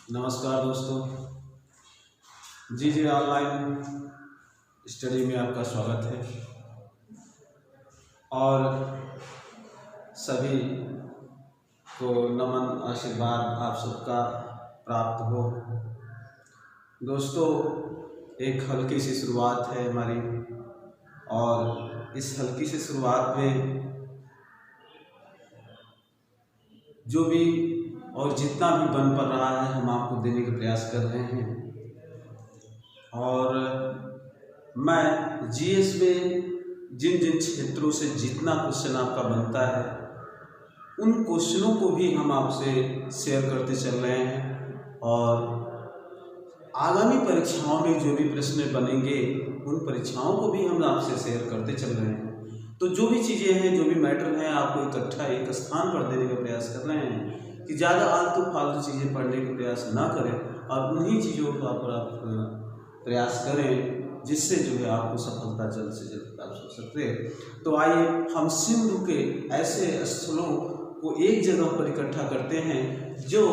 नमस्कार दोस्तों। जी online study में आपका स्वागत है और सभी को नमन आशीर्वाद आप सबका प्राप्त हो। दोस्तों, एक हल्की सी शुरुआत है हमारी और इस हल्की सी शुरुआत में जो भी और जितना भी बन पड़ रहा है हम आपको देने का प्रयास कर रहे हैं। और मैं जीएस में जिन जिन क्षेत्रों से जितना क्वेश्चन आपका बनता है उन क्वेश्चनों को भी हम आपसे शेयर करते चल रहे हैं और आगामी परीक्षाओं में जो भी प्रश्न बनेंगे उन परीक्षाओं को भी हम आपसे शेयर करते चल रहे हैं। तो जो भी चीज़ें हैं, जो भी मैटर हैं, आपको इकट्ठा एक स्थान पर देने का प्रयास कर रहे हैं कि ज़्यादा आलतू फालतू चीज़ें पढ़ने का प्रयास ना करें और उन्हीं चीज़ों का आप प्रयास करें जिससे जो है आपको सफलता जल्द से जल्द प्राप्त हो सकते हैं। तो आइए हम सिंधु के ऐसे स्थलों को एक जगह पर इकट्ठा करते हैं जो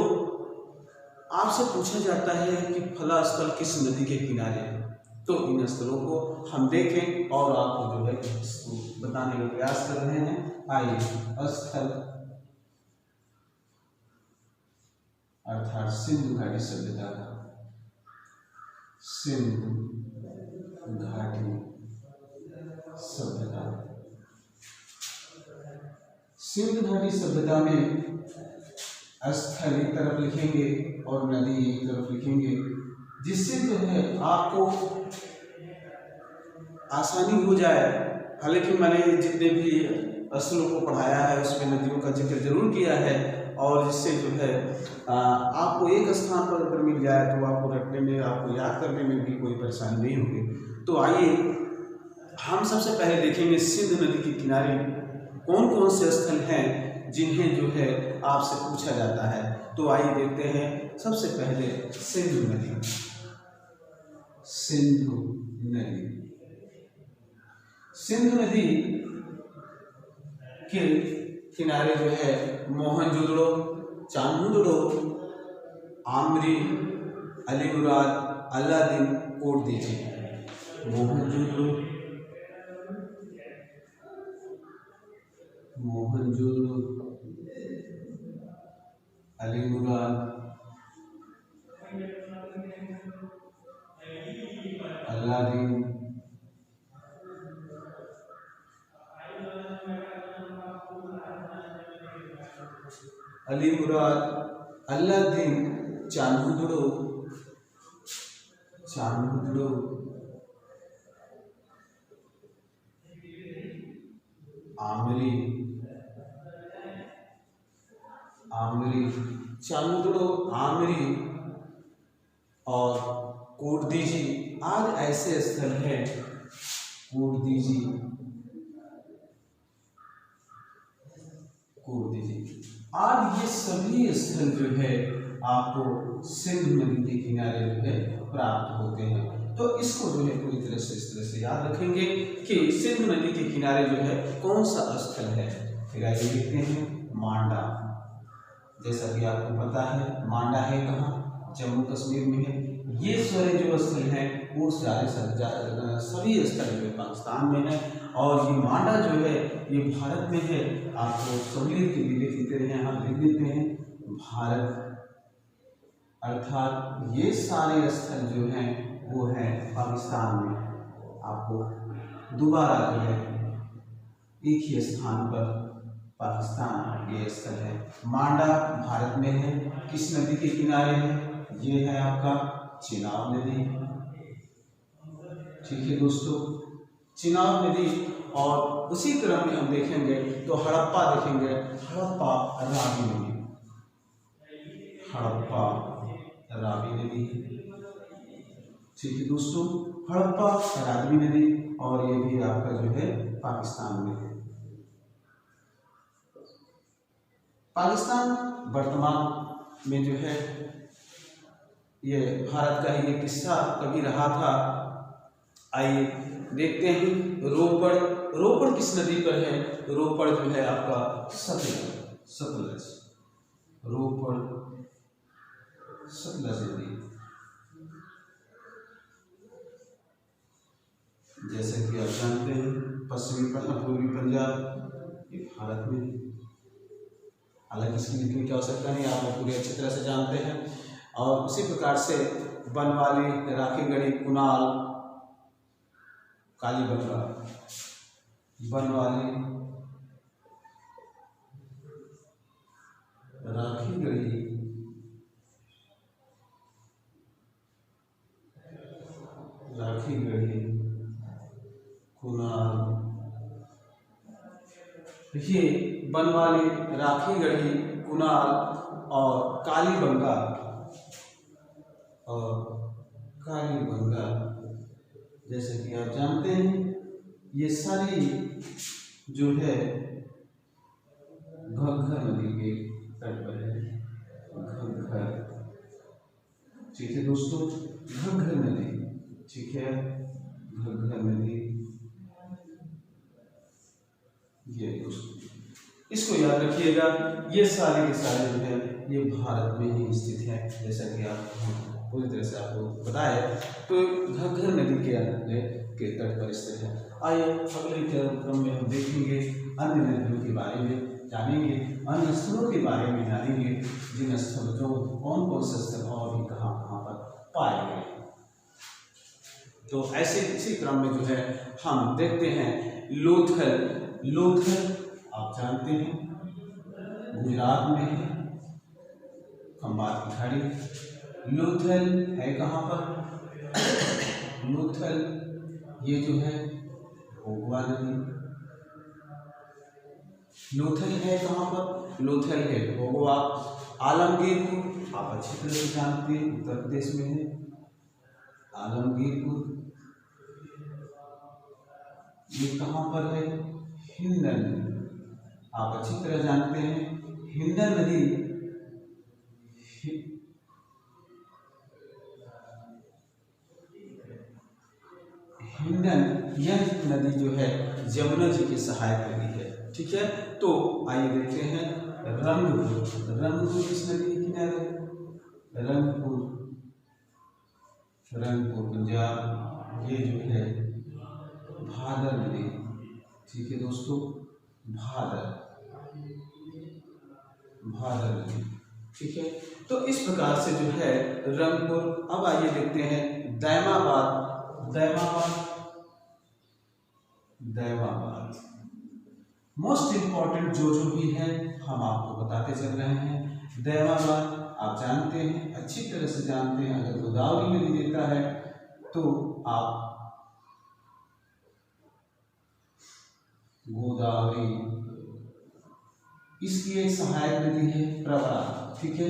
आपसे पूछा जाता है कि फला स्थल किस नदी के किनारे है। तो इन स्थलों को हम देखें और आपको जो है इसको बताने का प्रयास कर रहे हैं। आइए, स्थल अर्थात सिंधु घाटी सभ्यता, सिंधु घाटी सभ्यता। सिंधु घाटी सभ्यता में स्थल एक तरफ लिखेंगे और नदी एक तरफ लिखेंगे, जिससे जो है आपको आसानी हो जाए। हालांकि मैंने जितने भी स्थलों को पढ़ाया है उसमें नदियों का जिक्र जरूर किया है और जिससे जो है आपको एक स्थान पर अगर मिल जाए तो आपको रटने में, आपको याद करने में भी कोई परेशानी नहीं होगी। तो आइए हम सबसे पहले देखेंगे सिंधु नदी के किनारे कौन कौन से स्थल हैं जिन्हें जो है आपसे पूछा जाता है। तो आइए देखते हैं सबसे पहले सिंधु नदी। सिंधु नदी, सिंधु नदी के किनारे जो है मोहनजोदड़ो, चान्होदड़ो, आमरी, अलीमुराद, अलादीन, कोटदीजी। मोहनजोदड़ो, अलीमुराद, अलादीन, अलीमुराद, अलादीन, चान्होदड़ो, आमरी, चान्होदड़ो, आमरी और कोटदीजी आज ऐसे स्थल हैं। कोटदीजी आज ये सभी स्थल जो है आपको सिंधु नदी के किनारे जो है प्राप्त होते हैं। तो इसको जो है पूरी तरह से इस तरह से याद रखेंगे कि सिंधु नदी के किनारे जो है कौन सा स्थल है। फिर आगे देखते हैं मांडा। जैसा कि आपको पता है मांडा है कहाँ, जम्मू कश्मीर में है। ये सारे जो स्थल हैं वो सभी स्थल जो है पाकिस्तान में है और ये मांडा जो है ये भारत में है। आपको सहूलियत के लिए लिख देते हैं, हम लिख देते हैं भारत, अर्थात ये सारे स्थल जो हैं वो है पाकिस्तान में। आपको दोबारा जो है एक ही स्थान पर पाकिस्तान ये स्थल है। मांडा भारत में है, किस नदी के किनारे है, ये है आपका चिनाब नदी। ठीक है दोस्तों, चिनाब नदी। और उसी क्रम में हम देखेंगे तो हड़प्पा देखेंगे, हड़प्पा रावी नदी, हड़प्पा रावी नदी। ठीक है दोस्तों, हड़प्पा रावी नदी और ये भी आपका जो है पाकिस्तान में है। पाकिस्तान वर्तमान में जो है ये भारत का ही एक हिस्सा कभी रहा था। आइए देखते हैं रोपड़ किस नदी पर है। रोपड़ जो है आपका सतलज, रोपड़ सतलज नदी, जैसे कि आप जानते हैं पूर्वी पंजाब ये भारत में, हालांकि इसकी लिखने की आवश्यकता नहीं, आप लोग पूरी अच्छी तरह से जानते हैं। और उसी प्रकार से बनवाली, राखीगढ़ी, कुणाल, कालीबंगा, बनवाली, राखीगढ़ी, राखीगढ़ी, कुणाल, ये बनवाली, राखीगढ़ी, कुणाल और कालीबंगा जैसे कि आप जानते हैं ये सारी जो है घग्गर नदी के तट पर है। घग्गर, ठीक है दोस्तों, घग्गर नदी, ठीक है, घग्गर नदी ये दोस्तों, इसको याद रखिएगा। ये सारे के सारे जो है ये भारत में ही स्थित है, जैसा कि आप पूरी तरह से आपको बताया। तो घग्गर नदी के तट पर स्थित है। आइए अगले क्रम में हम देखेंगे अन्य नदियों के बारे में जानेंगे, अन्य स्थलों के बारे में जानेंगे, जिन स्थल जो कौन कौन से स्थल और भी कहाँ कहाँ पर पाए गए। तो ऐसे इसी क्रम में जो है हम देखते हैं लोथल आप जानते हैं गुजरात में है, खंबात की खाड़ी। लोथल है कहाँ पर? लोथल ये जो है भोगवा नदी। लोथल है कहाँ पर? लोथल है भोगवा। आलमगीरपुर आप अच्छी तरह से जानते हैं, उत्तर प्रदेश में है आलमगीरपुर। ये कहाँ पर है? हिंडन, आप अच्छी तरह जानते हैं हिंडन नदी, हिंडन यह नदी जो है यमुना जी की सहायक नदी है, ठीक है। तो आइए देखते हैं रंगपुर किस नदी के किनारे? रंगपुर पंजाब, ये जो है भादर नदी, ठीक है दोस्तों, भादर नदी, ठीक है। तो इस प्रकार से जो है रंगपुर। अब आइए देखते हैं दैमाबाद। मोस्ट इंपॉर्टेंट जो भी है हम आपको बताते चल रहे हैं। दैमाबाद आप जानते हैं, अच्छी तरह से जानते हैं, अगर गोदावरी नदी देता है तो आप गोदावरी, इसकी एक सहायक नदी है प्रवरा, ठीक है।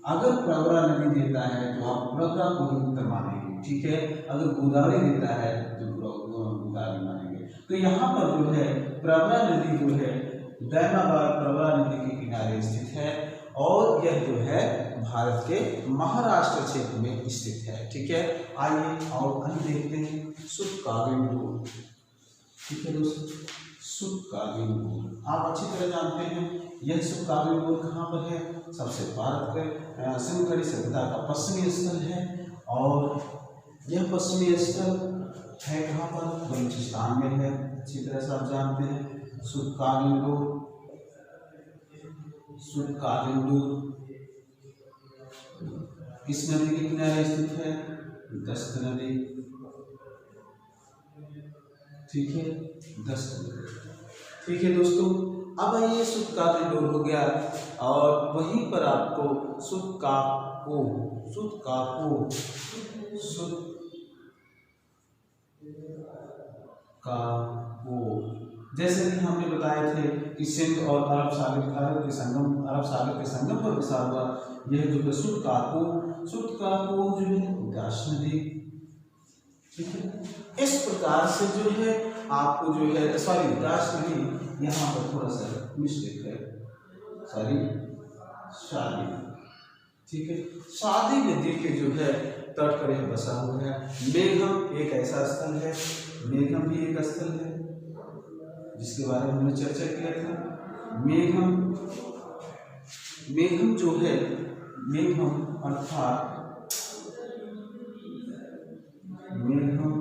अगर प्रवरा नदी देता है तो आप प्रवरा को ही उत्तर मानेंगे, ठीक है। अगर गोदावरी देता है तो गोदावरी मानेंगे। तो यहाँ पर जो है प्रवरा नदी जो है दैमाबाद प्रवरा नदी के किनारे स्थित है और यह जो है भारत के महाराष्ट्र क्षेत्र में स्थित है, ठीक है। आइए और अन्य देखते हैं सुतकागिंडोर, ठीक है दोस्तों। सुतकागिंडोर आप अच्छी तरह जानते हैं, यह सुतकागिंडोर कहाँ पर है? सबसे भारत के सिंधुघड़ी सभ्यता का पश्चिमी स्थल है और यह पश्चिमी स्थल है कहाँ पर? बलूचिस्तान में है, अच्छी तरह से आप जानते हैं। सुतकागिंडोर किस नदी के किनारे स्थित है? दस्त नदी, ठीक है, दस्त नदी, ठीक है दोस्तों। अब आइए सुतकागिंडोर हो गया और वहीं पर आपको सुतकाको, जैसे कि हमने बताए थे कि सिंध और अरब सागर के संगम पर बसा हुआ यह जो है सुतकाको जो है उदास नदी, ठीक है। इस प्रकार से जो है आपको जो है उदास नदी, यहाँ पर थोड़ा सा मिस्टेक है, शादी, ठीक है। शादी नदी के जो है तट पर यह बसा हुआ है। मेघम एक ऐसा स्थल है, मेघम भी एक स्थल है जिसके बारे में हमने चर्चा किया था। मेघम जो है, मेघम अर्थात मेघम,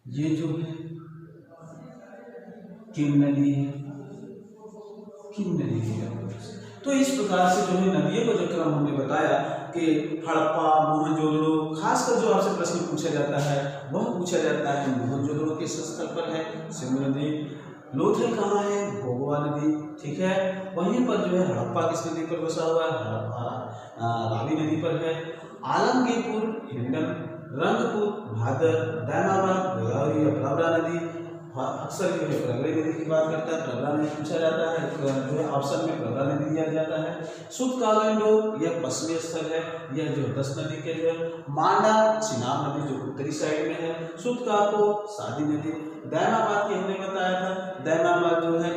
ये जो है किन्नरी है, किन्नरी है। तो इस प्रकार से जो है नदियों का जो क्रम हमने बताया कि हड़प्पा, मोहनजोदड़ो, खासकर जो आपसे प्रश्न पूछा जाता है वह पूछा जाता है मोहनजोदड़ो के स्थल पर है सिंधु नदी। लोथल कहाँ है? भोगवा नदी, ठीक है। वहीं पर जो है हड़प्पा किस नदी पर बसा हुआ है? हड़प्पा रावी नदी पर है। आलमगीरपुर हिंडन, रंगपुर भादर, दैमाबाद गोदावरी या प्रवरा नदी, अक्सर जो है प्रवरा नदी की बात करता है, प्रवरा नदी पूछा जाता है, जो है ऑप्शन में प्रवरा नदी दिया जाता है। सुतकागंडो यह पश्चिमी स्थल है, यह जो 10 नदी के जो है। मांडा चिनाब नदी जो उत्तरी साइड में है। सुतकाको सादी नदी। दैमाबाद की हमने बताया था, दैमाबाद जो है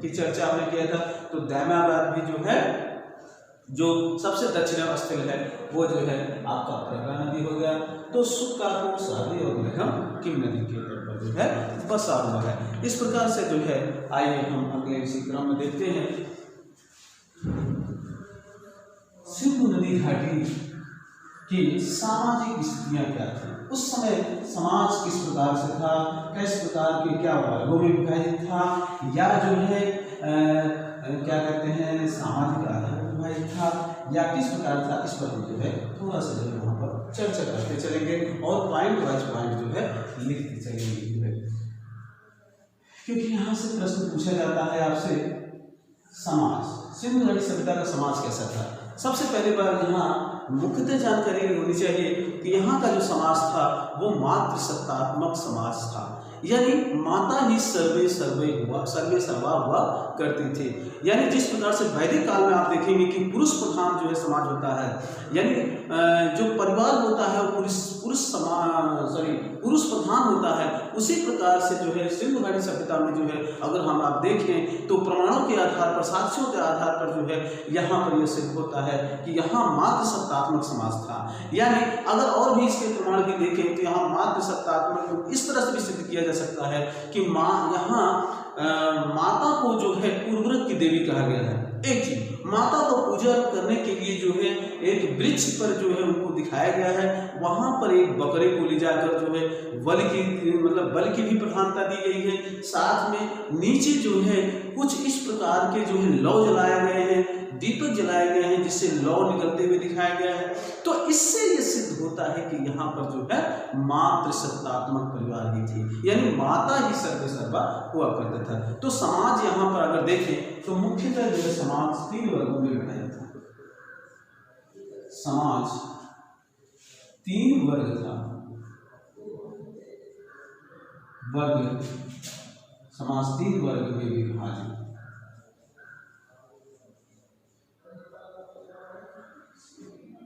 की चर्चा हमने किया था। तो दैमाबाद भी जो है जो सबसे दक्षिण स्थल है वो जो है आपका प्रवरा नदी हो गया। तो सुतकाको सादी और मेघम किम नदी के तट पर जो है बसा हुआ है। इस प्रकार से जो है आइए हम अगले इसी क्रम में देखते हैं सिंधु नदी घाटी की सामाजिक स्थितियां क्या थी। उस समय समाज किस प्रकार से था, किस प्रकार के क्या वर्गों में विभाजित था, या जो है क्या कहते हैं सामाजिक आधार पर विभाजित था, या किस प्रकार था, इस पर जो है थोड़ा सा जो है वहाँ पर चर्चा करते चलेंगे और पॉइंट वाइज पॉइंट जो है लिखते चलेंगे, क्योंकि यहाँ से प्रश्न पूछा जाता है आपसे समाज, सिंधु घाटी सभ्यता का समाज कैसा था। सबसे पहली बार यहाँ मुख्यतः जानकारी होनी चाहिए कि यहाँ का जो समाज था वो मातृ सत्तात्मक समाज था, यानी माता ही सर्वे सर्वा हुआ करती थी। यानी जिस प्रकार से वैदिक काल में आप देखेंगे कि पुरुष प्रधान जो है समाज होता है, यानी जो परिवार होता है वो पुरुष प्रधान होता है, उसी प्रकार से जो है सिंधु घाटी सभ्यता में जो है अगर हम आप देखें तो प्रमाणों के आधार पर, साक्ष्यों के आधार पर जो है यहाँ पर यह सिद्ध होता है कि यहाँ मातृ सत्तात्मक समाज था। यानी अगर और भी इसके प्रमाण भी देखें तो यहाँ मातृ सत्तात्मक इस तरह से भी सिद्ध किया जा सकता है कि यहाँ माता को जो है उर्वरक की देवी कहा गया है। एक चीज, माता को पूजा करने के लिए जो है एक वृक्ष पर जो है उनको दिखाया गया है, वहां पर एक बकरे को ले जाकर जो है बल की भी प्रधानता दी गई है। साथ में नीचे जो है कुछ इस प्रकार के जो है लौ जलाए गए हैं, दीपक जलाए गए हैं, जिससे लौ निकलते हुए दिखाया गया है। तो इससे ये सिद्ध होता है कि यहाँ पर जो है मातृ सत्तात्मक परिवार ही थी, यानी माता ही सर्वा हुआ करता था। तो समाज यहाँ पर अगर देखें तो मुख्यतः जो है समाज 3 वर्गों में विभाजित था। समाज 3 वर्ग था। समाज 3 वर्ग में विभाजित।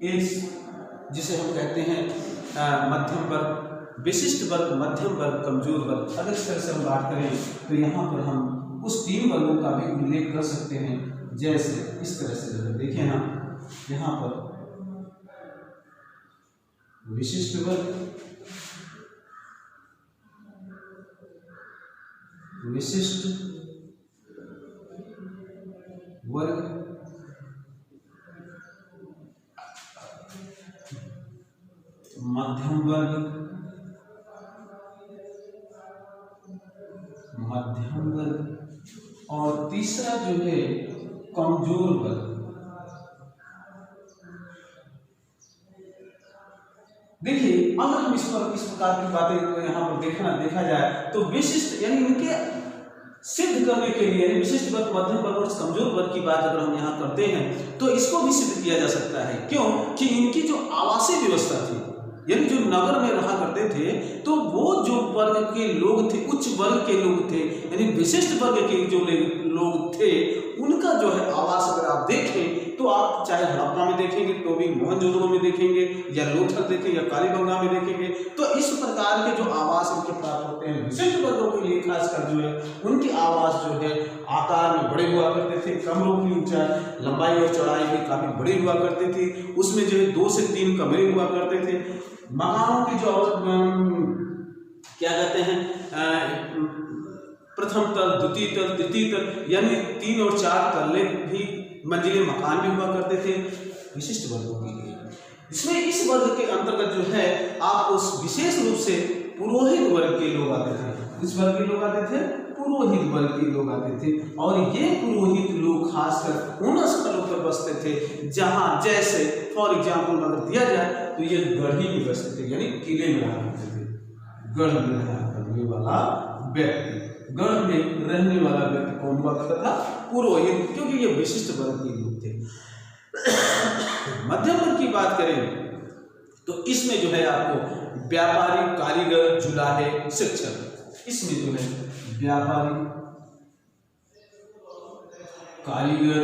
एक जिसे हम कहते हैं मध्यम वर्ग, विशिष्ट वर्ग, मध्यम वर्ग, कमजोर वर्ग। अगर इस तरह से हम बात करें तो यहाँ पर हम उस 3 वर्गों का भी उल्लेख कर सकते हैं। जैसे इस तरह से जो देखें ना, यहाँ पर विशिष्ट वर्ग, विशिष्ट वर्ग, मध्यम वर्ग, और तीसरा जो है कमजोर वर्ग। देखिए अगर हम इस प्रकार की बातें तो यहाँ पर देखा जाए तो विशिष्ट यानी इनके सिद्ध करने के लिए विशिष्ट वर्ग, मध्यम वर्ग और कमजोर वर्ग की बात अगर हम यहाँ करते हैं तो इसको भी सिद्ध किया जा सकता है। क्यों कि इनकी जो आवासीय व्यवस्था थी, यानी जो नगर में रहा करते थे, तो वो जो वर्ग के लोग थे, उच्च वर्ग के लोग थे, यानी विशिष्ट वर्ग के जो लोग थे, उनका जो है आवास अगर आप देखें तो आप चाहे हड़प्पा में देखेंगे तो भी, मोहनजोदड़ो में देखेंगे, या लोथल देखें, या कालीबंगा में देखेंगे, तो इस प्रकार के जो आवास उनके प्राप्त होते हैं विशिष्ट वर्गों के लिए, खासकर जो है उनके आवास जो है आकार में बड़े हुआ करते थे, कमरों की ऊंचाई, लंबाई और चौड़ाई भी काफी बड़ी हुआ करती थी। उसमें जो है 2 से 3 कमरे हुआ करते थे। मकानों की जो क्या कहते हैं प्रथम तल, द्वितीय तल, तृतीय तल, यानी 3 और 4 तल्ले भी मंजिले मकान भी हुआ करते थे। विशिष्ट वर्गों के लिए। इसमें इस वर्ग के अंतर्गत जो है आपको विशेष रूप से पुरोहित वर्ग के लोग आते थे। इस वर्ग के लोग आते थे, पुरोहित वर्ग के लोग आते थे। और ये पुरोहित लोग खासकर उन स्थलों पर बसते थे जहां, जैसे फॉर एग्जाम्पल अगर दिया जाए तो ये गढ़ी में बसते थे, यानी किले में रहा करते थे। गढ़ में रहा करने वाला व्यक्ति, गढ़ में रहने वाला व्यक्ति कौन हुआ करता था? पुरोहित, क्योंकि ये विशिष्ट वर्ग के लोग थे। मध्यम वर्ग की बात करें तो इसमें जो है आपको व्यापारी, कारीगर, जुलाहे, शिक्षक, इसमें जो है व्यापारी, कारीगर,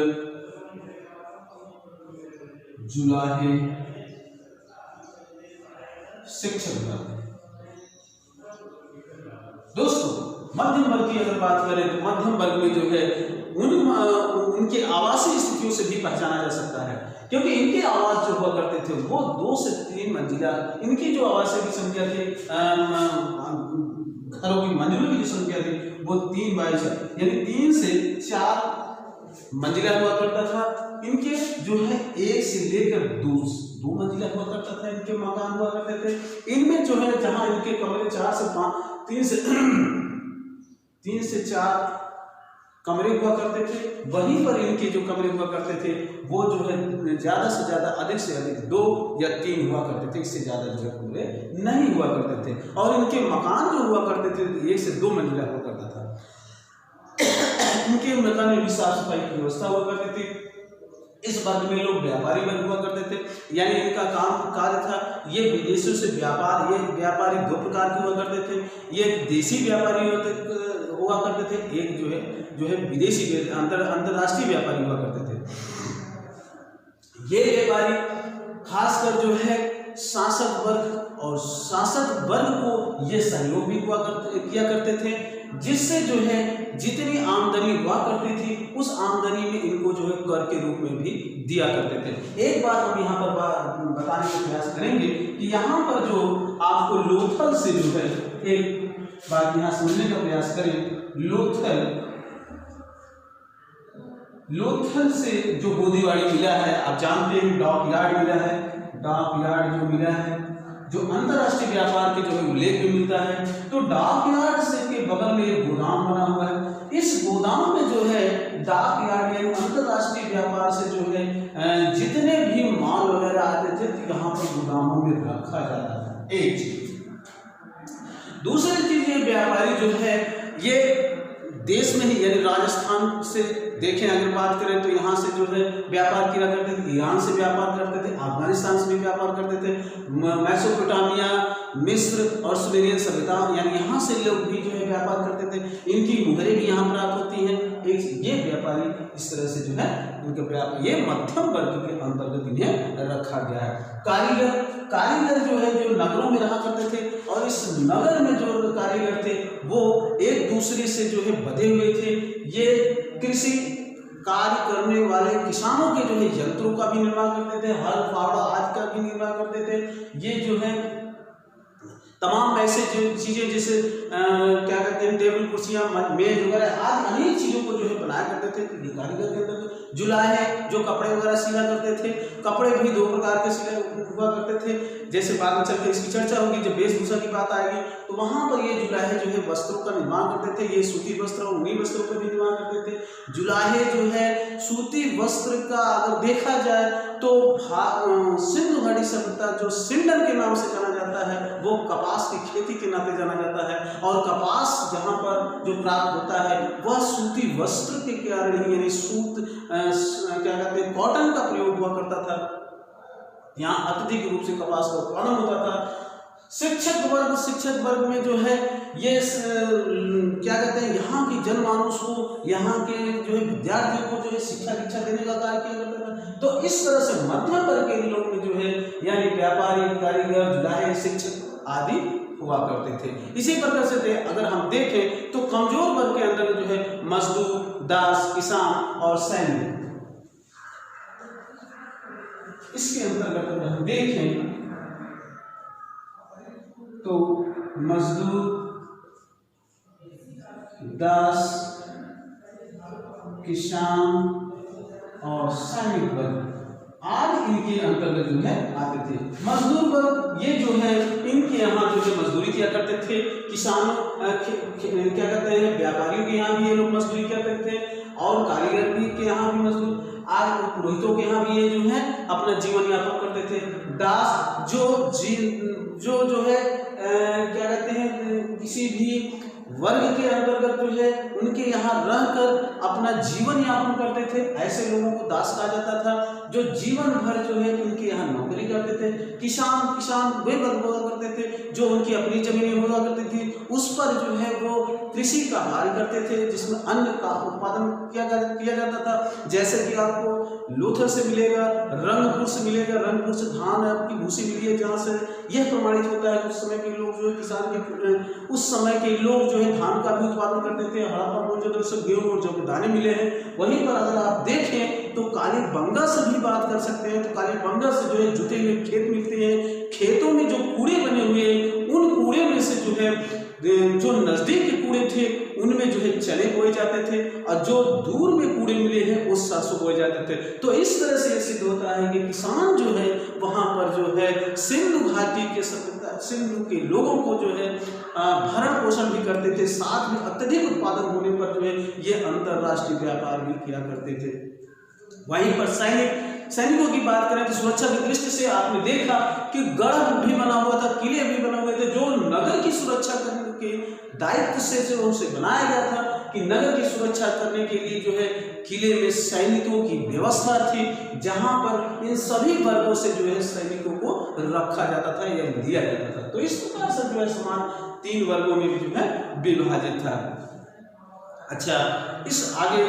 जुलाहे, शिक्षक वर्ग। दोस्तों मध्यम वर्ग की अगर बात करें तो मध्यम वर्ग में जो है उनके आवासीय स्थितियों से भी पहचाना जा सकता है, क्योंकि इनके आवास जो हुआ करते थे वो 2 से 3 मंजिला, इनकी जो आवासीय की संख्या थी, घरों की मंजिलों की जो संख्या थी वो 3 बाई 4 यानी 3 से 4 मंजिला हुआ करता था। इनके जो है 1 से लेकर 2 मंजिला हुआ करता था, इनके मकान हुआ करते थे। इनमें जो है जहां इनके कमरे 4 से 5 3 से 4 कमरे हुआ करते थे, वहीं पर इनके जो कमरे हुआ करते थे वो जो है ज्यादा से ज्यादा, अधिक से अधिक 2 या 3 हुआ करते थे, इससे ज्यादा जो है कमरे नहीं हुआ करते थे। और इनके मकान जो हुआ करते थे 1 से 2 मंजिला हुआ करता था। इनके मकान में भी साफ सफाई की व्यवस्था हुआ करती थी। इस वर्ग में लोग व्यापारी वर्ग हुआ करते थे, यानी इनका काम कार्य था ये विदेशों से व्यापार, ये व्यापारी 2 प्रकार के हुआ करते थे। ये देशी व्यापारी हुआ करते थे, एक जो है विदेशी अंतरराष्ट्रीय व्यापारी हुआ करते थे। ये व्यापारी खासकर जो है शासक वर्ग और शासक वर्ग को ये सहयोग भी किया करते थे, जिससे जो है जितनी आमदनी हुआ करती थी उस आमदनी में इनको जो है कर के रूप में भी दिया करते थे। एक बात हम यहाँ पर बताने का प्रयास करेंगे कि यहाँ पर जो आपको लोथल से जो है, एक बात यहाँ समझने का प्रयास करें, लोथल से जो गोदीवाड़ी मिला है, आप जानते हैं डॉक यार्ड मिला है, डॉक यार्ड जो मिला है, जो अंतरराष्ट्रीय व्यापार के जो है उल्लेख भी मिलता है। तो डॉक यार्ड से के बगल में एक गोदाम बना हुआ है। इस गोदाम में जो है डॉक यार्ड यानी अंतरराष्ट्रीय व्यापार से जो है जितने भी माल वगैरह आते थे यहाँ पर गोदामों में रखा जाता था। एक चीज, दूसरी चीज, ये व्यापारी जो है ये देश में ही, यानी राजस्थान से देखें अगर बात करें तो यहाँ से जो है व्यापार किया करते थे, ईरान से व्यापार करते थे, अफगानिस्तान से भी व्यापार करते थे, मेसोपोटामिया, मिस्र और सुमेरियन सभ्यता, यानी यहाँ से लोग भी जो है व्यापार करते थे। इनकी मुहरें भी यहाँ प्राप्त होती हैं। एक ये व्यापारी इस तरह से जो है इनके व्यापार, ये मध्यम वर्ग के अंतर्गत इन्हें रखा गया है। कारीगर जो है जो नगरों में रहा करते थे, और इस नगर में जो कारीगर थे वो एक दूसरे से जो है बधे हुए थे। ये कृषि कार्य करने वाले किसानों के जो है यंत्रों का भी निर्माण करते थे, हल फावड़ा आदि का भी निर्माण करते थे। ये जो है तमाम ऐसे जो चीजें जैसे क्या कहते हैं टेबल कुर्सियां मेज वगैरह आदि अनेक चीजों को जो है बनाया करते थे कारीगर के अंदर। जुलाहे जो कपड़े वगैरह सिला करते थे, कपड़े भी 2 प्रकार के सिले हुआ करते थे, जैसे बाद में चल के इसकी चर्चा होगी जब वेशभूषा की बात आएगी। तो वहां पर ये जुलाहे जो है वस्त्रों का निर्माण करते थे। ये सूती वस्त्र और ऊनी वस्त्रों का भी निर्माण करते थे। जुलाहे जो है सूती वस्त्र का अगर देखा जाए तो सिंधु घाटी सभ्यता जो सिंडन के नाम से जाना जाता है वो कपास की खेती के नाते जाना जाता है, और कपास जहाँ पर जो प्राप्त होता है वह सूती वस्त्र के कारण ही, यानी सूत क्या कहते हैं कॉटन का प्रयोग हुआ करता था। यहाँ अत्यधिक रूप से कपास का उत्पादन होता था। शिक्षक वर्ग में जो है ये क्या कहते हैं यहाँ की जनमानस को, यहाँ के जो है विद्यार्थियों को जो है शिक्षा दीक्षा देने का कार्य किया करता था। तो इस तरह से मध्यम वर्ग के लोग में जो है यानी व्यापारी, कारीगर, जुलाहे, शिक्षक आदि हुआ करते थे। इसी प्रकार से अगर हम देखें तो कमजोर वर्ग के अंदर जो है मजदूर, दास, किसान और सैनिक, इसके अंतर्गत अगर हम देखें तो मजदूर, दास, किसान और सैनिक वर्ग आज इनके अंतर्गत जो है आते थे। मजदूर वर्ग ये जो है इनके यहाँ जो है मजदूरी किया करते थे। किसानों क्या कहते हैं, व्यापारियों के यहाँ भी ये लोग मजदूरी किया करते थे, और कारीगर भी के यहाँ भी मजदूर, आज पुरोहितों के यहाँ भी ये जो है अपना जीवन यापन करते थे। दास जो है क्या कहते हैं, किसी भी वर्ग के अंतर्गत जो है उनके यहाँ रहकर अपना जीवन यापन करते थे, ऐसे लोगों को दास कहा जाता था। जो जीवन भर जो है उनके यहाँ नौकरी करते थे। किसान वे वर्ग हुआ करते थे जो उनकी अपनी जमीनें हुआ करती थी, उस पर जो है वो कृषि का कार्य करते थे, जिसमें अन्न का उत्पादन किया जाता था। जैसे कि आपको लोथर से मिलेगा, रंगपुर से मिलेगा, रंगपुर से धान आपकी भूसी मिली है, जहाँ से यह प्रमाणित होता है उस समय के लोग जो है उस समय के लोग जो है धान का भी उत्पादन करते थे। हड़प्पा मोहनजोदड़ो से गेहूं और जौ के दाने मिले हैं। वहीं पर अगर आप देखें तो कालीबंगा से भी बात कर सकते हैं, तो कालीबंगा से जो है जुते हुए खेत मिलते हैं। खेतों में जो कूड़े बने हुए हैं, उन कूड़े में से जो है जो नजदीक के कूड़े थे उनमें जो है चने बोए जाते थे, और जो दूर में कूड़े मिले हैं वो सरसों बोए जाते थे। तो इस तरह से ये सिद्ध होता है कि किसान जो है वहाँ पर जो है सिंधु घाटी के सिंधु के लोगों को जो है भरण पोषण भी करते थे, साथ में अत्यधिक उत्पादन होने पर जो है ये अंतरराष्ट्रीय व्यापार भी किया करते थे। वहीं पर सैनिकों की बात करें तो सुरक्षा की दृष्टि से आपने देखा कि गढ़ भी बना हुआ था, किले भी बने हुए थे, जो नगर की सुरक्षा करने के दायित्व से जो उनसे बनाया गया था कि नगर की सुरक्षा करने के लिए जो है किले में सैनिकों की व्यवस्था थी, जहां पर इन सभी वर्गों से जो है सैनिकों को रखा जाता था या दिया जाता था। तो इस प्रकार से जो है समाज 3 वर्गों में भी जो है विभाजित था। अच्छा, इस आगे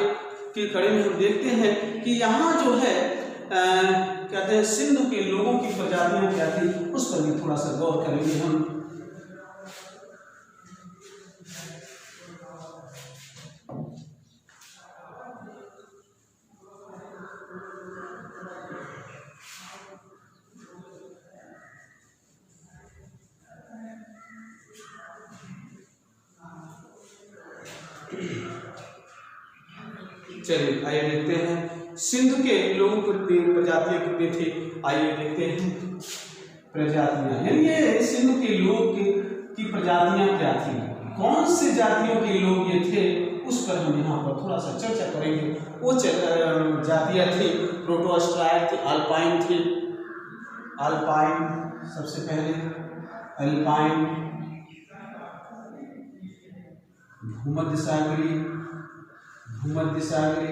के कड़ी में हम देखते हैं कि यहाँ जो है कहते हैं सिंधु के लोगों की प्रजातियां क्या थी, उस पर भी थोड़ा सा गौर करेंगे हम। चलिए आइए देखते हैं सिंधु के लोगों की प्रजातियां कितनी थी। आइए देखते हैं प्रजातियां, यानी ये सिंधु के लोग की प्रजातियां क्या थी, कौन से जातियों के लोग ये थे, उस पर हम यहाँ पर थोड़ा सा चर्चा करेंगे। वो जातियां थी प्रोटोस्ट्राइड थी, अल्पाइन थी, अल्पाइन सबसे पहले अल्पाइन, भूमध्य सागरी, भूमध्य सागरी,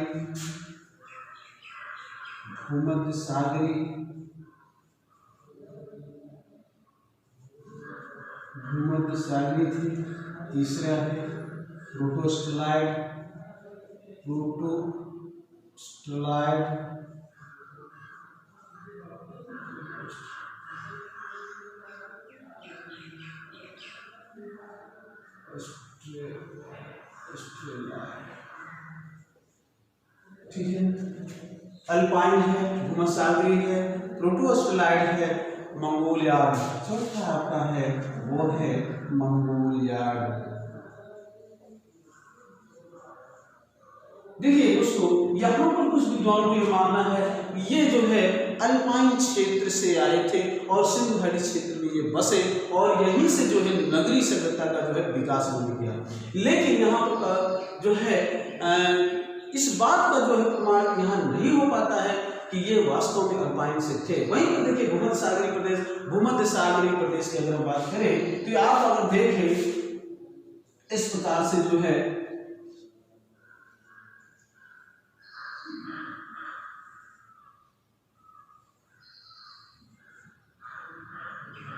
भूमध्य सागरी, भूमध्य सागरी थी। तीसरा है प्रोटोस्टलाइड, प्रोटोस्टलाइड, ठीक है। अल्पाइन है, भूमध्यसागरीय है, प्रोटोस्टलाइड है, मंगोलियाड, चौथा आपका है वो है मंगोलियाड। देखिए दोस्तों, यहाँ पर कुछ विद्वानों का मानना है ये जो है अल्पाइन क्षेत्र से आए थे और सिंधु घाटी क्षेत्र में ये बसे, और यहीं से जो है नगरीय सभ्यता का जो है विकास हो गया। लेकिन यहाँ पर जो है इस बात का जो है प्रमाण यहाँ नहीं हो पाता है कि ये वास्तव में अल्पाइन से थे। वहीं पर देखिए भूमध्य सागरीय प्रदेश, भूमध्य सागरीय प्रदेश की अगर हम बात करें तो आप अगर देखें इस प्रकार से जो है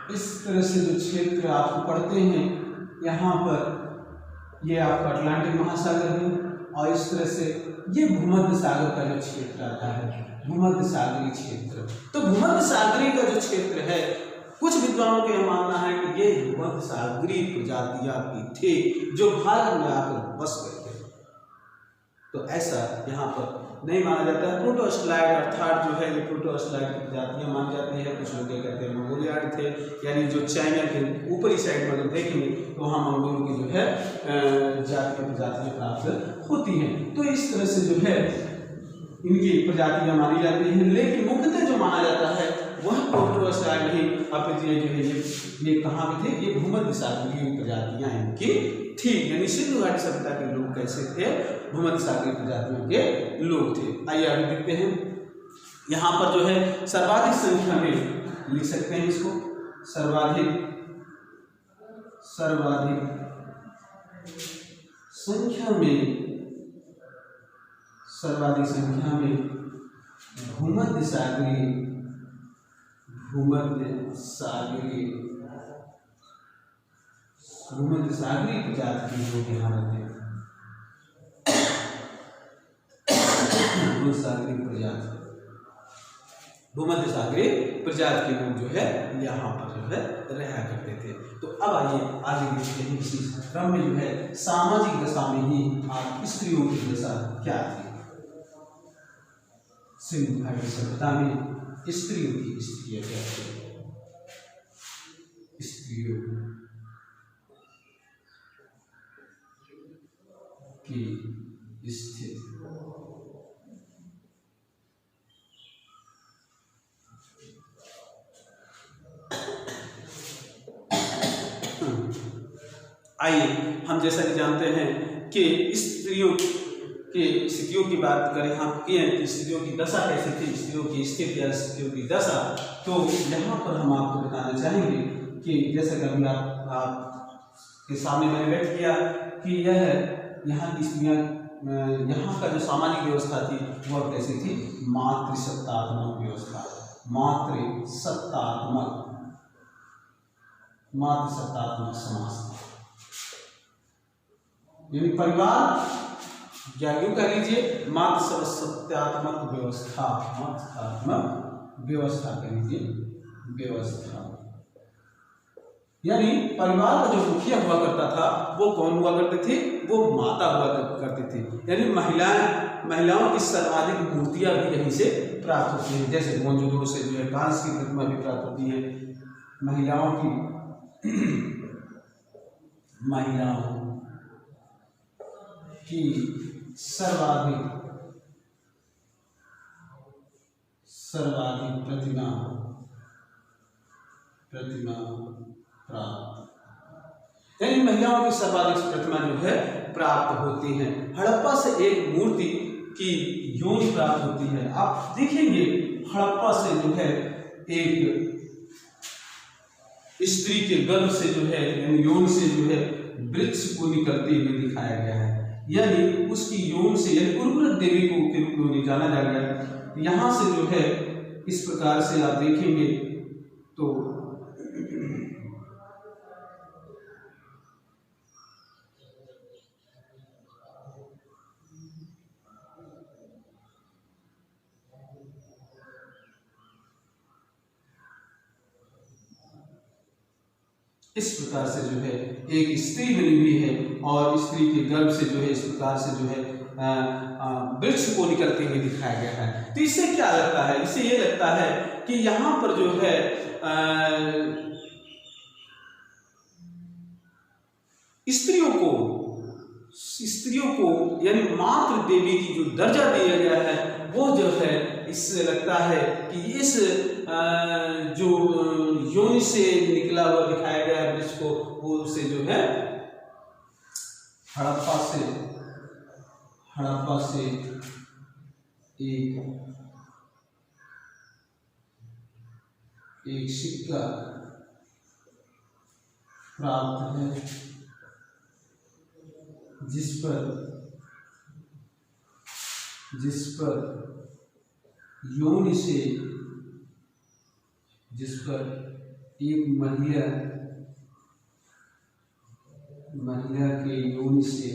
इस तरह से जो क्षेत्र आप पढ़ते हैं, यहाँ पर ये आपका अटलांटिक महासागर है, और इस तरह से ये भूमध्य सागर का जो क्षेत्र आता है, भूमध्य सागरीय क्षेत्र। तो भूमध्य सागरीय का जो क्षेत्र है, कुछ विद्वानों का यह मानना है कि ये भूमध्य सागरीय प्रजातियां की थी जो भारत में आकर बस गए थे। तो ऐसा यहाँ पर नहीं माना जाता है। प्रोटोस्टलाइड अर्थात जो है ये प्रोटोस्टलाइड की प्रजातियां मानी जाती है। कुछ लोग ये कहते हैं मंगोलियाड थे, यानी जो चाइना के ऊपरी साइड पर देखेंगे तो वहाँ मंगोलों की जो है जातीय प्रजातियां प्राप्त होती हैं। तो इस तरह से जो है इनकी प्रजातियां मानी जाती हैं, लेकिन मुख्यतः जो माना जाता है वह प्रोटोसाइड नहीं, अब ये जो है ये कहाँ पे थे, ये भूमध्य सागरीय प्रजातियां इनकी थी, यानी सिंधु घाटी सभ्यता के लोग कैसे थे, भूमध्य सागरीय प्रजातियों के लोग थे। आइए आगे देखते हैं। यहाँ पर जो है सर्वाधिक संख्या में लिख सकते हैं इसको, सर्वाधिक संख्या में भूमध्य सागरीय प्रजाति के लोग यहाँ रहते हैं। भूमध्य सागरीय प्रजाति के लोग जो है यहाँ पर जो है रहा करते थे। तो अब आइए आगे देखते हैं इसी क्रम में जो है सामाजिक दशा में ही स्त्रियों की दशा क्या थी। सिंधु घाटी सभ्यता में स्त्रियों की स्थितियां क्या थी, स्त्रियों की स्थिति। आइए हम जैसा कि जानते हैं कि स्त्रियों की स्थितियों की बात करें, हम कि स्त्रियों की दशा कैसी थी, स्त्रियों की स्थिति या स्त्रियों की दशा, तो यहाँ पर हम आपको बताना चाहेंगे कि जैसा कि अभी आपके सामने मैंने व्यक्त किया कि यहाँ की स्त्रियाँ, यहाँ का जो सामाजिक व्यवस्था थी वह कैसी थी, मातृसत्तात्मक व्यवस्था, मातृसत्तात्मक समाज, यानी परिवार या यूं कह लीजिए मातृसत्तात्मक व्यवस्था कह लीजिए व्यवस्था, यानी परिवार का जो मुखिया हुआ करता था वो कौन हुआ करते थे, वो माता हुआ करती थी। यानी महिलाओं की सर्वाधिक मूर्तियां भी यहीं से प्राप्त होती हैं, जैसे मोहनजोदड़ो से जो है कांस्य की प्रतिमा भी प्राप्त होती है। महिलाओं की सर्वाधिक प्रतिमा प्राप्त, यानी महिलाओं की सर्वाधिक प्रतिमा जो है प्राप्त होती है। हड़प्पा से एक मूर्ति की योनि प्राप्त होती है। आप देखेंगे हड़प्पा से जो है एक स्त्री के गर्भ से जो है यानी यौन से जो है वृक्ष को निकलते हुए दिखाया गया है, यानी उसकी यौन से यानी उर्वरक देवी को के रूप में जाना जा गया है। यहाँ से जो है इस प्रकार से आप देखेंगे तो इस प्रकार से जो है एक स्त्री बनी हुई है और स्त्री के गर्भ से जो है इस प्रकार से जो है वृक्ष को निकलते हुए दिखाया गया है। तो इससे क्या लगता है, इससे ये लगता है कि यहाँ पर जो है स्त्रियों को यानी मातृ देवी की जो दर्जा दिया गया है वो जो है इससे लगता है कि इस जो योनि से निकला हुआ दिखाया गया है वृक्ष को, वो उसे जो है हड़प्पा से एक सिक्का प्राप्त है जिस पर योनि से एक महिला के योनि से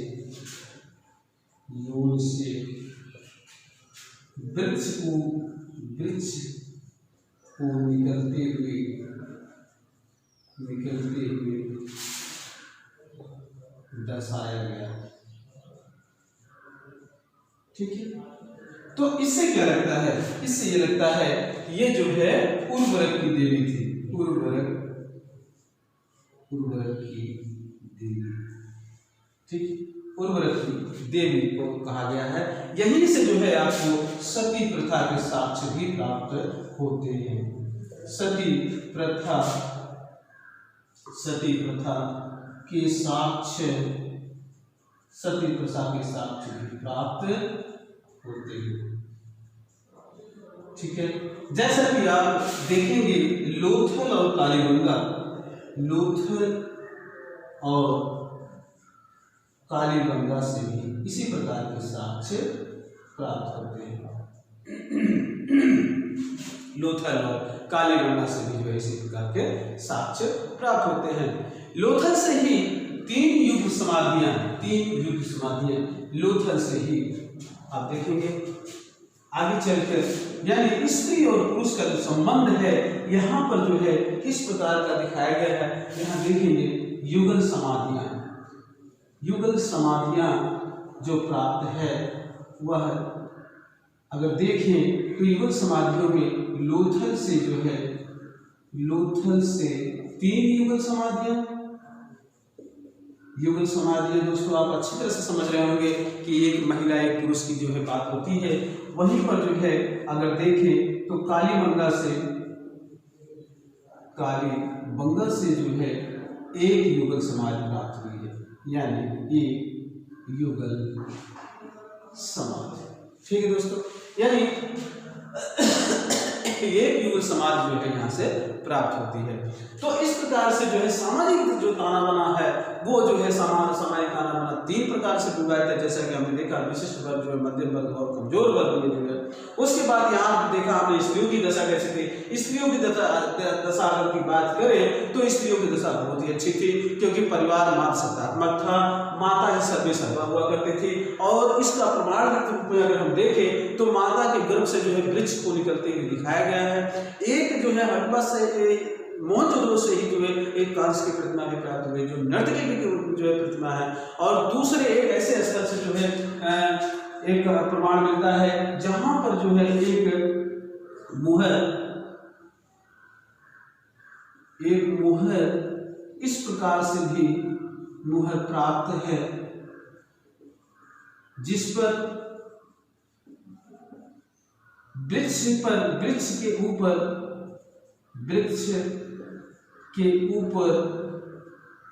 वृक्ष को निकलते हुए दर्शाया गया। ठीक है, तो इससे क्या लगता है, इससे ये लगता है कि ये जो है उर्वरक की देवी थी, उर्वरक की देवी। ठीक, उर्वरकी देवी को कहा गया है। यहीं से जो है आपको सती प्रथा के साक्ष्य भी प्राप्त होते हैं। सती प्रथा के साक्ष्य भी प्राप्त होते हैं। ठीक है, जैसा कि आप देखेंगे लोथल और कालीबंगा, लोथल और कालीबंगा से भी इसी प्रकार के साक्ष्य प्राप्त होते हैं। लोथल और कालीबंगा से भी जो है इसी प्रकार के साक्ष्य प्राप्त होते हैं। लोथल से ही तीन युग समाधियां लोथल से ही आप देखेंगे आगे चलकर, यानी स्त्री और पुरुष का जो संबंध है यहाँ पर जो है किस प्रकार का दिखाया गया है। यहाँ देखेंगे युगल समाधियां जो प्राप्त है वह अगर देखें तो युगल समाधियों में लोथल से जो है, लोथल से तीन युगल समाधियां दोस्तों आप अच्छी तरह से समझ रहे होंगे कि एक महिला एक पुरुष की जो है बात होती है। वहीं पर जो है अगर देखें तो कालीबंगा से जो है एक युगल समाधि प्राप्त हुई है, यानी एक युगल समाधि। ठीक है दोस्तों, यानी एक युगल समाधि जो है यहाँ से प्राप्त होती है। तो इस प्रकार से जो है सामाजिक जो ताना बना है वो जो है सामाजिक ताना बना तीन प्रकार से विभाजित है, जैसा कि हमने देखा विशिष्ट वर्ग जो है, मध्यम वर्ग और कमजोर वर्ग में जो है। उसके बाद यहाँ देखा हमने स्त्रियों की दशा कैसी थी। स्त्रियों की दशा अगर की बात करें तो स्त्रियों की दशा बहुत ही अच्छी थी, क्योंकि परिवार मातृसत्तात्मक था, माता ही सर्वे सर्वा हुआ करती थी। और इसका प्रमाण के रूप में अगर हम देखें तो माता के गर्भ से जो है वृक्ष को निकलते हुए दिखाया गया है। एक जो है हड़प्पा से मोहनजोदड़ो से ही जो है एक कांस्य की प्रतिमा भी प्राप्त हुई जो नर्तकी की जो है प्रतिमा है। और दूसरे एक ऐसे स्थल से जो है एक प्रमाण मिलता है जहां पर जो है एक मुहर इस प्रकार से भी मुहर प्राप्त है, जिस पर वृक्ष के ऊपर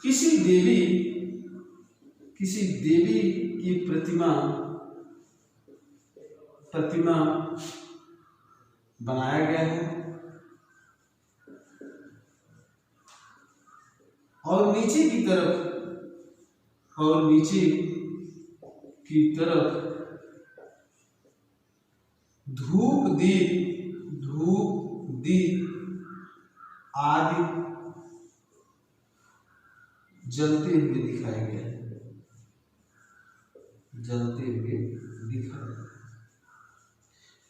किसी देवी की प्रतिमा बनाया गया है। और नीचे की तरफ धूप दीप आदि जलते हुए दिखाया गया है,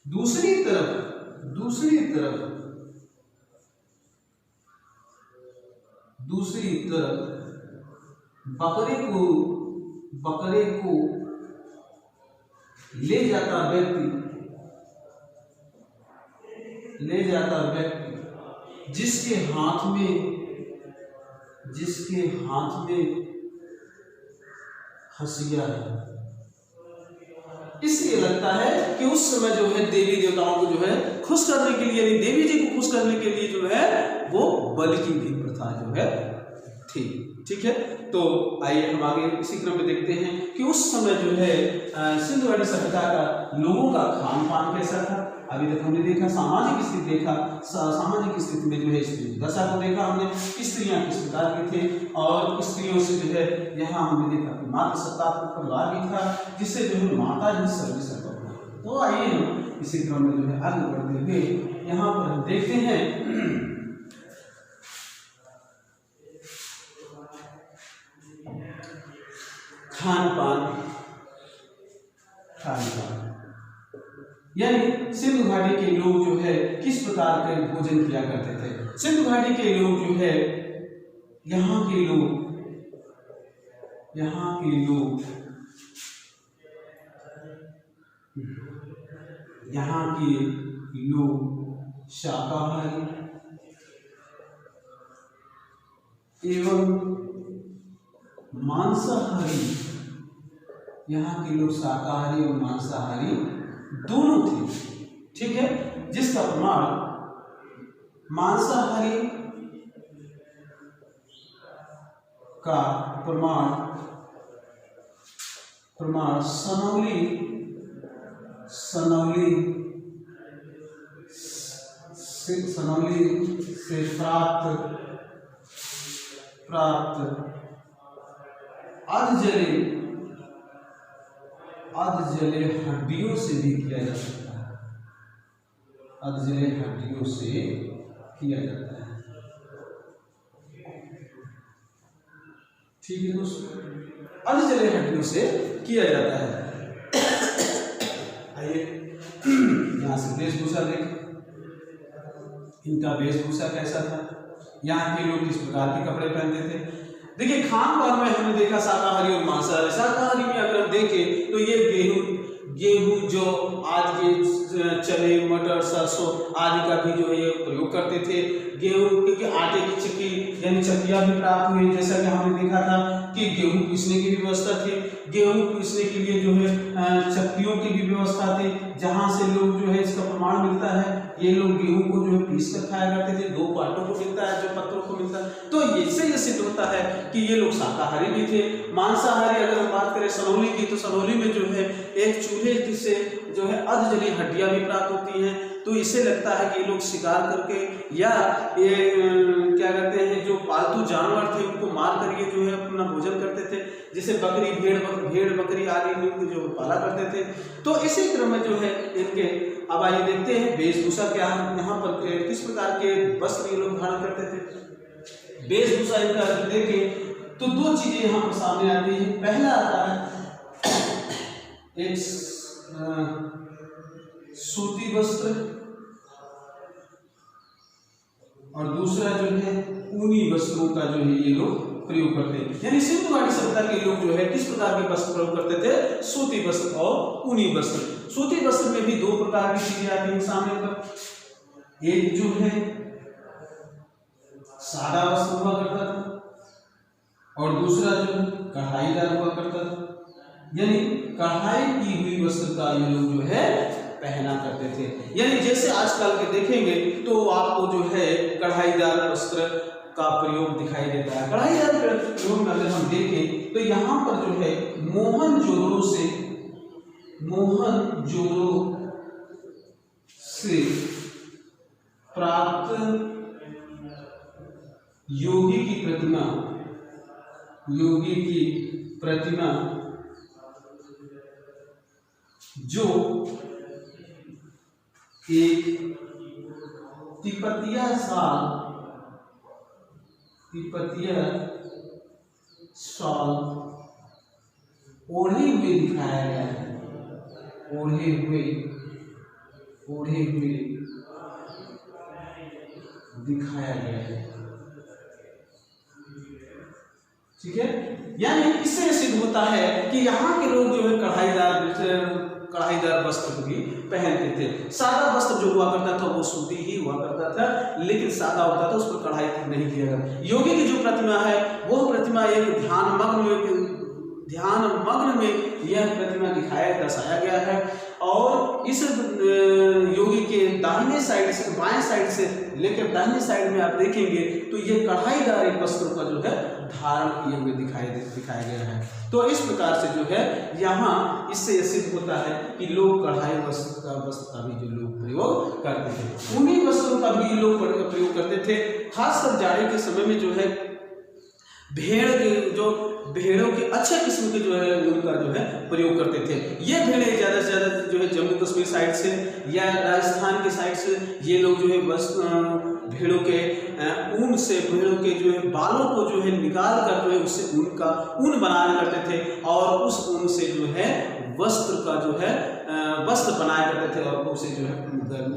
दूसरी तरफ बकरे को ले जाता व्यक्ति जिसके हाथ में हंसिया है। इसलिए लगता है कि उस समय जो है देवी देवताओं को जो है खुश करने के लिए, देवी जी को खुश करने के लिए जो है वो बलि की भी प्रथा जो है थी। ठीक है, तो आइए हम आगे इसी क्रम में देखते हैं कि उस समय जो है सिंधु घाटी सभ्यता का लोगों का खान पान कैसा था। अभी तक हमने देखा सामाजिक स्थिति में जो है स्त्री दशा को देखा हमने, स्त्रियां किस प्रकार की थी। और स्त्रियों से जो है यहाँ हमने देखा कि मातृसत्तात्मक परिवार भी था, जिससे जो है माता ही सर्वे सर्वा हुई। तो आइए हम इसी क्रम में जो है आगे बढ़ते हुए यहाँ पर हम देखते हैं खान पान, यानी सिंधु घाटी के लोग जो है किस प्रकार के भोजन किया करते थे। सिंधु घाटी के लोग जो है यहाँ के लोग शाकाहारी एवं मांसाहारी यहाँ के लोग शाकाहारी और मांसाहारी दोनों थे, ठीक है, जिसका प्रमाण मांसाहारी का प्रमाण सनौली से प्राप्त अधजले हड्डियों से भी किया जा सकता है, अधजले हड्डियों से किया जाता है, ठीक है दोस्तों, अधजले हड्डियों से किया जाता है। आइए यहाँ से वेशभूषा देखें, इनका वेशभूषा कैसा था, यहाँ के लोग किस प्रकार के कपड़े पहनते थे। देखिए खान पान में हमने देखा शाकाहारी और मांसाहारी। शाकाहारी में अगर देखें तो ये गेहूं जो आज के चने मटर सरसों आदि का भी जो है ये प्रयोग करते थे। गेहूं के आटे की चक्की यानी चक्कियाँ भी प्राप्त हुई, जैसा कि हमने देखा था कि गेहूं पीसने की भी व्यवस्था थी, गेहूं पीसने के लिए जो है चक्कियों की भी व्यवस्था थी, जहां से लोग जो है इसका प्रमाण मिलता है ये लोग गेहूं को जो है पीस कर खाया करते थे। दो पाटों को मिलता है, जो पत्रों को मिलता है। तो इससे ये सिद्ध होता है कि ये लोग शाकाहारी भी थे। मांसाहारी अगर हम बात करें सनौली की, तो सनौली में जो है एक चूहे से जो है अधजली हड्डियां भी प्राप्त होती हैं। तो इससे लगता है कि ये लोग शिकार करके या ये क्या कहते हैं जो पालतू जानवर थे उनको मार कर ये जो है अपना भोजन करते थे, जैसे बकरी भेड़ बकरी आदि जो पाला करते थे। तो इसी क्रम में जो है इनके, अब आइए देखते हैं वेशभूषा क्या है, यहाँ पर किस प्रकार के वस्त्र ये लोग धारण करते थे। वेशभूषा इनका देखें तो दो चीजें यहाँ पर सामने आती है। पहला आता है एक सूती वस्त्र और दूसरा जो है ऊनी वस्त्रों का जो है ये लोग प्रयोग करते हैं। यानी सिंधु घाटी सभ्यता के लोग जो है किस प्रकार के वस्त्र प्रयोग करते थे, सूती वस्त्र और ऊनी वस्त्र। सूती वस्त्र में भी दो प्रकार की चीजें आती हैं सामने पर। एक जो है सादा वस्त्र हुआ करता था और दूसरा जो है कढ़ाईदार हुआ करता था। यानी कढ़ाई की हुई वस्त्र का ये लोग जो है पहना करते थे। यानी जैसे आजकल के देखेंगे तो आपको जो है कढ़ाईदार वस्त्र का प्रयोग दिखाई देता है। कढ़ाईदार प्रयोग में अगर हम देखें तो यहाँ पर जो है मोहनजोदड़ो से प्राप्त योगी की प्रतिमा जो एक तिब्बतिया शॉल ओढ़े हुए दिखाया गया है, ओढ़े हुए दिखाया गया है, ठीक है। यानी इससे सिद्ध होता है कि यहाँ के लोग जो है कढ़ाईदार वस्त्र भी पहनते थे। सादा वस्त्र जो हुआ करता था वो सूती ही हुआ करता था, लेकिन सादा होता था, उस पर कढ़ाई नहीं किया गया। योगी की जो प्रतिमा है वह प्रतिमा एक ध्यान मग्न में यह प्रतिमा दर्शाया गया है। और इस योगी के दाहिने साइड से बाएं साइड से लेकर दाहिने साइड में आप देखेंगे तो ये कढ़ाईदार एक वस्त्रों का जो है धारण किए हुए दिखाया गया है। तो इस प्रकार से जो है यहाँ इससे सिद्ध होता है कि लोग कढ़ाई वस्त्र का भी जो लोग प्रयोग करते थे। ऊनी वस्त्रों का भी लोग प्रयोग करते थे। खासकर जाड़े के समय में जो है भेड़ों के अच्छे किस्म के जो है उनका जो है प्रयोग करते थे। ये भेड़ें ज़्यादा से ज़्यादा जो है जम्मू कश्मीर साइड से या राजस्थान के साइड से ये लोग जो है बस भेड़ों के ऊन से भेड़ों के जो है बालों को जो है निकाल कर जो है उससे ऊन बनाया करते थे और उस ऊन से जो है वस्त्र का जो है वस्त्र बनाया करते थे और उसे जो है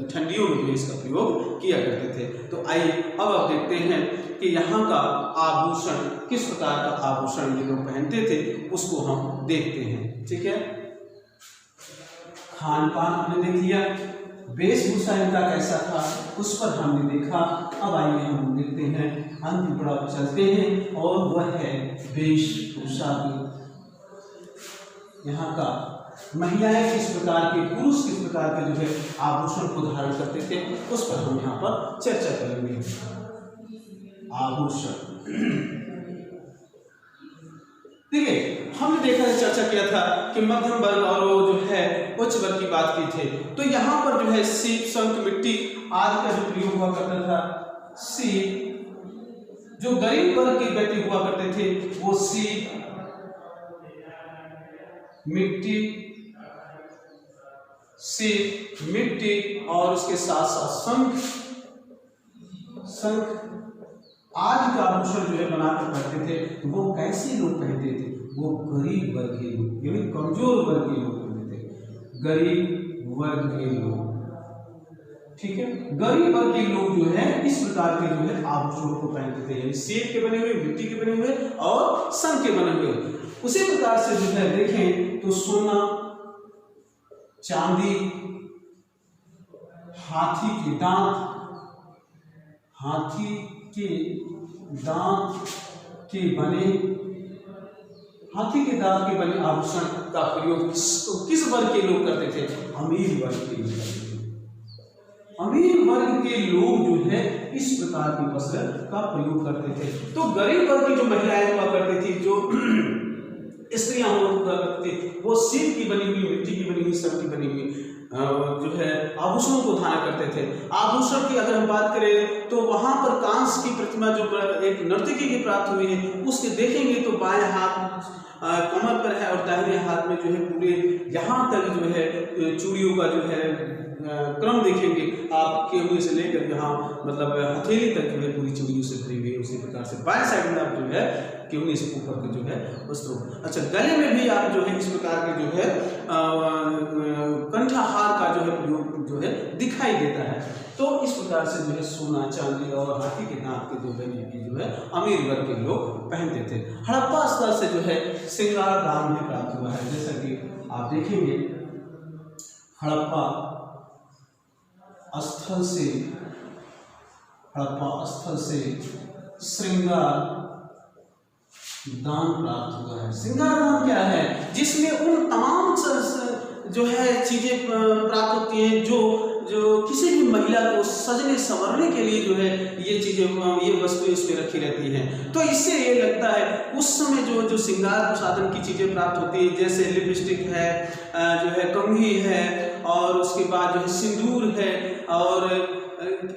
ठंडियों में जो इसका प्रयोग किया करते थे। तो आइए अब आप देखते हैं कि यहाँ का आभूषण किस प्रकार का आभूषण ये लोग पहनते थे उसको हम देखते हैं, ठीक है। खान पान हमने देख लिया, वेशभूषा इनका कैसा था उस पर हमने देखा। अब आइए हम देखते हैं अंतिम पड़ाव पर चलते हैं और वह है वेशभूषा की यहाँ का महिलाएं किस प्रकार के, पुरुष किस प्रकार के जो है आभूषण को धारण करते थे, उस पर हम यहाँ पर चर्चा करेंगे। आभूषण, ठीक है। हमने देखा, चर्चा किया था कि मध्यम वर्ग और वो जो है उच्च वर्ग की बात की थे। तो यहाँ पर जो है सीप, शंख, मिट्टी आदि का जो प्रयोग हुआ करता था। सीप, जो गरीब वर्ग के व्यक्ति हुआ करते थे वो सीप, मिट्टी, सीप, मिट्टी और उसके साथ साथ शंख आदि का आभूषण जो है बनाकर पहनते थे। वो कैसे लोग पहनते थे? वो गरीब वर्ग के लोग, यानी कमजोर वर्ग के लोग पहनते थे। गरीब वर्ग के लोग, ठीक है। गरीब वर्ग के लोग जो है इस प्रकार के जो है आभूषणों को पहनते थे, यानी सेब के बने हुए, मिट्टी के बने हुए और शंख के बने हुए। उसी प्रकार से जो है देखें तो सोना, चांदी, हाथी के दांत के बने आभूषण का प्रयोग किस वर्ग के लोग करते थे? अमीर वर्ग के लोग करते थे। अमीर वर्ग के लोग जो है इस प्रकार के वस्त्र का प्रयोग करते थे। तो गरीब वर्ग की जो महिलाएं हुआ करती थी, जो स्त्रियां हुआ करती थी, वो सीप की बनी हुई, मिट्टी की बनी हुई, शंख की बनी हुई जो है आभूषणों को धारण करते थे। आभूषण की अगर हम बात करें तो वहां पर कांस की प्रतिमा जो एक नर्तकी की प्राप्त हुई है, उसके देखेंगे तो बाएं हाथ कमर पर है और दाहिने हाथ में जो है पूरे यहाँ तक जो है चूड़ियों का जो है क्रम देखेंगे आप, केवड़े से लेकर यहाँ मतलब हथेली तक जो है पूरी चूड़ियों से भरी हुई है। उसी प्रकार से बाएं साइड में आप जो है केवड़े से ऊपर के जो है वस्त्रों, अच्छा गले में भी आप जो है इस प्रकार के जो है कंठहार का जो है प्रयोग जो है दिखाई देता है। तो इस प्रकार से जो है सोना, चांदी और हाथी के दांत के जो है जो है अमीर वर्ग के लोग पहनते थे। हड़प्पा स्थल से जो है श्रृंगार दान भी प्राप्त हुआ है। जैसा कि आप देखेंगे हड़प्पा स्थल से श्रृंगार दान प्राप्त हुआ है। श्रृंगार दान क्या है? जिसमें उन तमाम जो है चीजें प्राप्त होती हैं जो किसी भी महिला को सजने संवरने के लिए जो है ये चीजें, ये वस्तुएं इसमें रखी रहती हैं। तो इससे ये लगता है उस समय जो श्रृंगार साधन की चीजें प्राप्त होती है, जैसे लिपस्टिक है, जो है कंघी है, और उसके बाद जो है सिंदूर है, और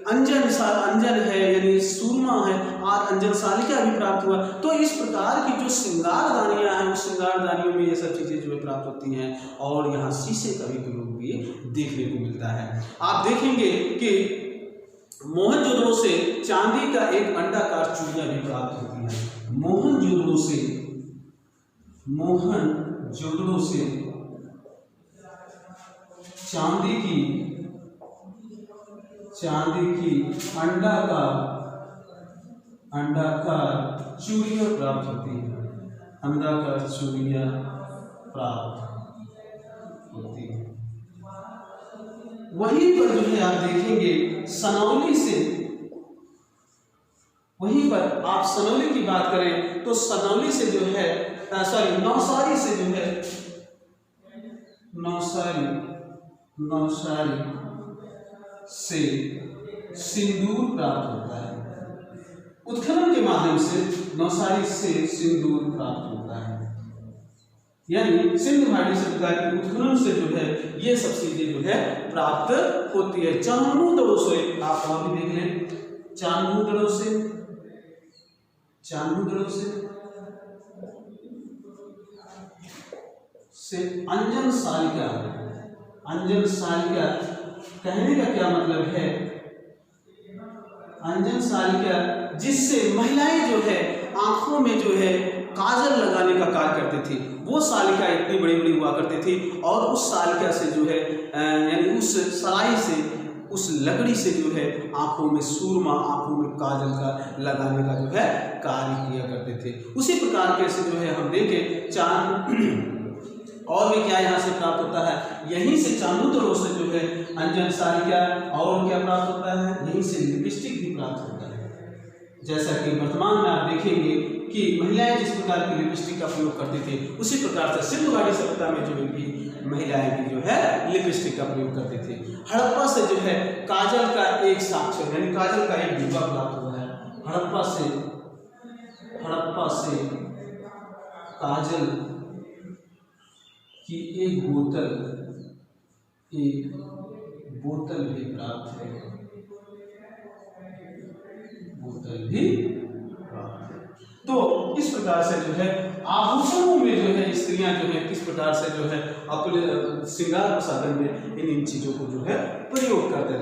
अंजन है यानी सूरमा है, और अंजन सालिका भी प्राप्त हुआ। तो इस प्रकार की जो श्रृंगार दानियां हैं, उस श्रृंगार दानियों में ये सब चीजें जो है प्राप्त होती हैं। और यहाँ शीशे का भी प्रयोग भी देखने को मिलता है। आप देखेंगे कि मोहनजोदड़ो से चांदी का एक अंडाकार चूड़ियां भी प्राप्त होती है। मोहनजोदड़ो से चांदी की अंडाकार चूड़ियां प्राप्त होती है। अंडाकार चूड़ियां प्राप्त होती है। वहीं पर जो है आप देखेंगे सनौली से, वहीं पर आप सनौली की बात करें तो सनौली से जो है नौसारी से जो है नौसारी से सिंदूर प्राप्त होता है। उत्खनन के माध्यम से नौसारी से सिंदूर प्राप्त होता है, यानी सिंधु घाटी सभ्यता के उत्खनन से जो है ये सब चीजें जो है प्राप्त होती है। चान्मुंडड़ों से आप और भी देख लें, चान्मुंडड़ों से अंजन सालिका कहने का क्या मतलब है? अंजन सालिका जिससे महिलाएं जो है आंखों में जो है काजल लगाने का कार्य करती थी, वो सालिका इतनी बड़ी बड़ी हुआ करती थी। और उस सालिका से जो है यानी उस सलाई से, उस लकड़ी से जो है आंखों में सूरमा, आंखों में काजल का लगाने का जो है कार्य किया करते थे। उसी प्रकार के से जो है हम देखें चांद और भी क्या यहाँ से प्राप्त होता है, यहीं से चान्मुंडड़ों से जो है अंजन सालिका और क्या प्राप्त होता है, यहीं से लिपस्टिक भी प्राप्त होता है। जैसा कि वर्तमान में आप देखेंगे कि महिलाएं जिस प्रकार की लिपस्टिक का प्रयोग करती थी उसी प्रकार से सिंधु घाटी सभ्यता में जो भी महिलाएं भी जो है लिपस्टिक का प्रयोग करती थी। हड़प्पा से जो है काजल का एक साक्ष्य यानी काजल का एक डिब्बा प्राप्त हुआ है। हड़प्पा से काजल की एक बोतल भी प्राप्त है। तो इस प्रकार से जो है आभूषणों में जो है स्त्रियां जो है किस प्रकार से जो है अपने श्रृंगार साधन में इन चीजों को जो है प्रयोग करते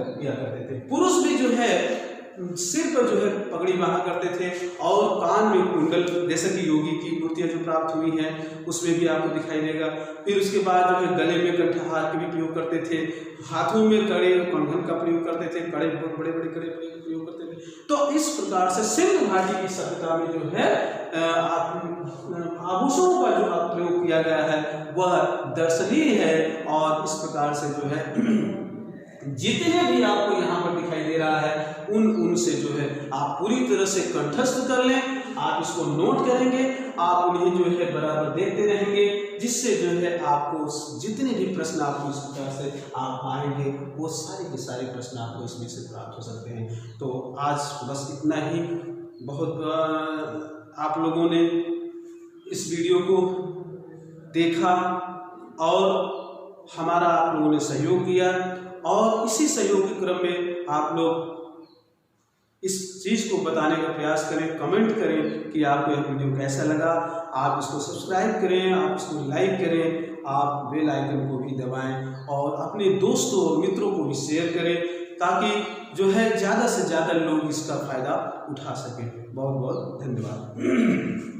थे। पुरुष भी जो है सिर पर जो है पगड़ी बांधा करते थे और कान में कुंडल, जैसे कि योगी की मूर्तियां जो प्राप्त हुई हैं उसमें भी आपको दिखाई देगा। फिर उसके बाद जो है गले में कंठहार के भी प्रयोग करते थे, हाथों में कड़े कंगन का प्रयोग करते थे, कड़े बहुत बड़े बड़े कड़े प्रयोग करते थे। तो इस प्रकार से सिंधु घाटी की सभ्यता में जो है आभूषणों का जो प्रयोग किया गया है वह दर्शनीय है। और इस प्रकार से जो है जितने भी आपको यहाँ पर दिखाई दे रहा है उनसे जो है आप पूरी तरह से कंठस्थ कर लें। आप इसको नोट करेंगे, आप उन्हें जो है बराबर देखते रहेंगे, जिससे जो है आपको जितने भी प्रश्न आपको इस प्रकार से आप पाएंगे वो सारे के सारे प्रश्न आपको इसमें से प्राप्त हो सकते हैं। तो आज बस इतना ही। बहुत आप लोगों ने इस वीडियो को देखा और हमारा आप लोगों ने सहयोग किया और इसी सहयोग के क्रम में आप लोग इस चीज़ को बताने का प्रयास करें, कमेंट करें कि आपको यह वीडियो कैसा लगा। आप इसको सब्सक्राइब करें, आप इसको लाइक करें, आप बेल आइकन को भी दबाएं और अपने दोस्तों और मित्रों को भी शेयर करें ताकि जो है ज़्यादा से ज़्यादा लोग इसका फ़ायदा उठा सकें। बहुत बहुत धन्यवाद।